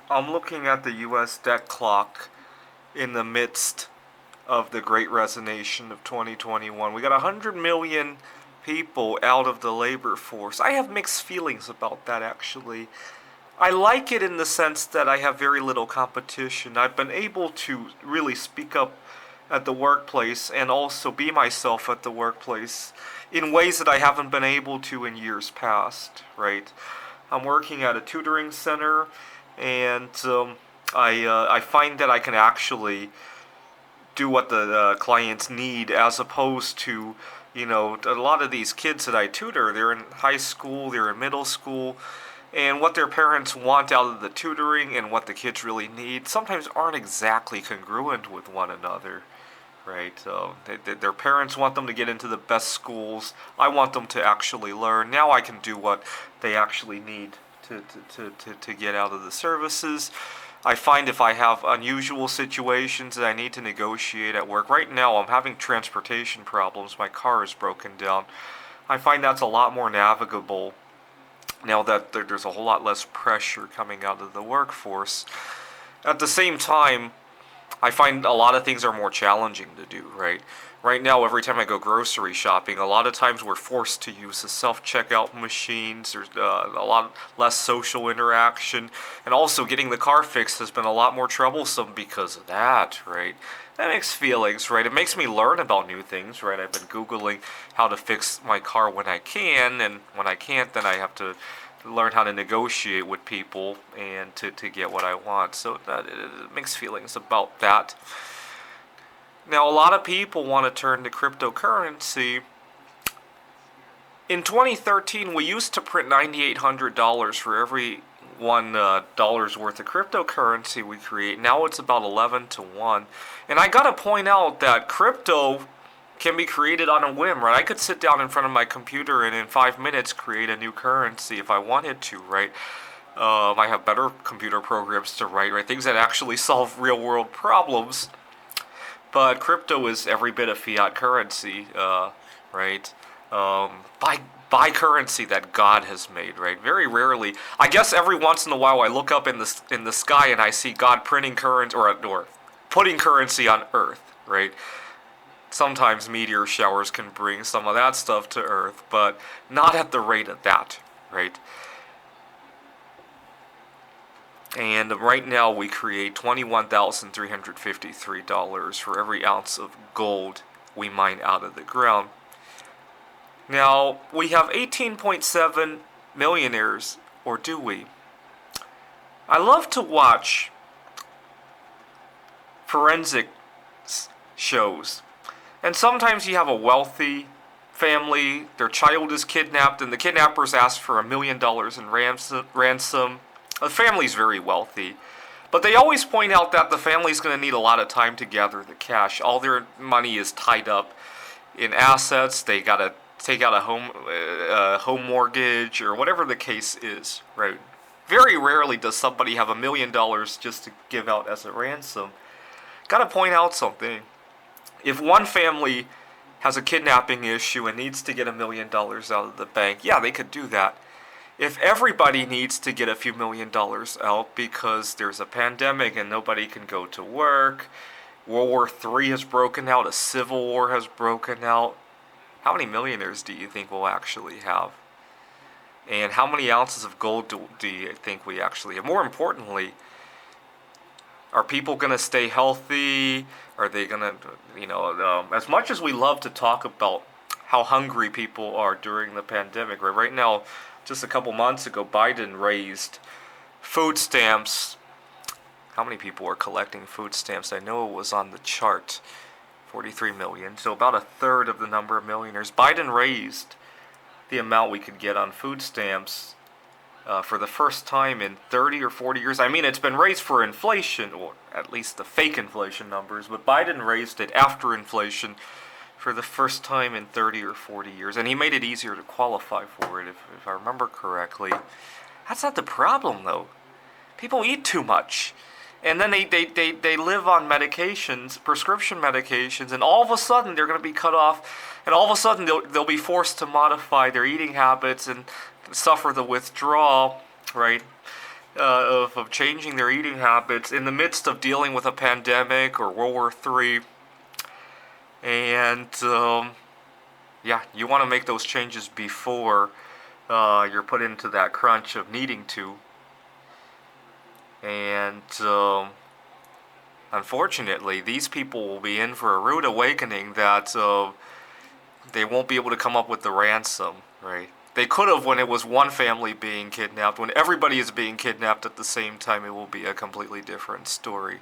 I'm looking at the U.S. debt clock in the midst of the Great Resignation of 2021. We got 100 million people out of the labor force. I have mixed feelings about that, actually. I like it in the sense that I have very little competition. I've been able to really speak up at the workplace and also be myself at the workplace in ways that I haven't been able to in years past, right? I'm working at a tutoring center, and I find that I can actually do what the clients need as opposed to, a lot of these kids that I tutor, they're in high school, they're in middle school, and what their parents want out of the tutoring and what the kids really need sometimes aren't exactly congruent with one another, right? Their parents want them to get into the best schools. I want them to actually learn. Now I can do what they actually need to get out of the services. I find if I have unusual situations that I need to negotiate at work, right now I'm having transportation problems. My car is broken down. I find that's a lot more navigable now that there's a whole lot less pressure coming out of the workforce. At the same time, I find a lot of things are more challenging to do, right? Right now, every time I go grocery shopping, a lot of times we're forced to use the self-checkout machines. There's a lot less social interaction. And also, getting the car fixed has been a lot more troublesome because of that, right? That makes feelings, right? It makes me learn about new things, right? I've been Googling how to fix my car when I can, and when I can't, then I have to learn how to negotiate with people and to get what I want. So that it makes feelings about that. Now, a lot of people want to turn to cryptocurrency. In 2013, we used to print $9,800 for every $1 worth of cryptocurrency we create. Now it's about 11 to 1. And I gotta point out that crypto can be created on a whim, right? I could sit down in front of my computer and in 5 minutes create a new currency if I wanted to, right? I have better computer programs to write, right? Things that actually solve real world problems. But crypto is every bit of fiat currency, right? Buy currency that God has made, right? Very rarely, I guess every once in a while, I look up in the sky and I see God printing currency or putting currency on Earth, right? Sometimes meteor showers can bring some of that stuff to Earth, but not at the rate of that, right? And right now we create $21,353 for every ounce of gold we mine out of the ground. Now, we have 18.7 millionaires, or do we? I love to watch forensic shows. And sometimes you have a wealthy family, their child is kidnapped, and the kidnappers ask for $1 million in ransom. The family's very wealthy, but they always point out that the family's going to need a lot of time to gather the cash. All their money is tied up in assets. They got to take out a home mortgage or whatever the case is, right? Very rarely does somebody have $1 million just to give out as a ransom. Got to point out something. If one family has a kidnapping issue and needs to get $1 million out of the bank, yeah, they could do that. If everybody needs to get a few $1 million out because there's a pandemic and nobody can go to work, World War III has broken out, a civil war has broken out, how many millionaires do you think we'll actually have? And how many ounces of gold do you think we actually have? More importantly, are people going to stay healthy? Are they going to, as much as we love to talk about how hungry people are during the pandemic, right now, just a couple months ago, Biden raised food stamps. How many people are collecting food stamps? I know it was on the chart. 43 million. So about a third of the number of millionaires. Biden raised the amount we could get on food stamps for the first time in 30 or 40 years. I mean, it's been raised for inflation, or at least the fake inflation numbers, but Biden raised it after inflation for the first time in 30 or 40 years. And he made it easier to qualify for it, if I remember correctly. That's not the problem, though. People eat too much. And then they live on medications, prescription medications, and all of a sudden they're going to be cut off, and all of a sudden they'll be forced to modify their eating habits and suffer the withdrawal, right? of changing their eating habits in the midst of dealing with a pandemic or World War III. And yeah, you want to make those changes before you're put into that crunch of needing to. And unfortunately, these people will be in for a rude awakening that they won't be able to come up with the ransom, right? They could have when it was one family being kidnapped. When everybody is being kidnapped at the same time, it will be a completely different story.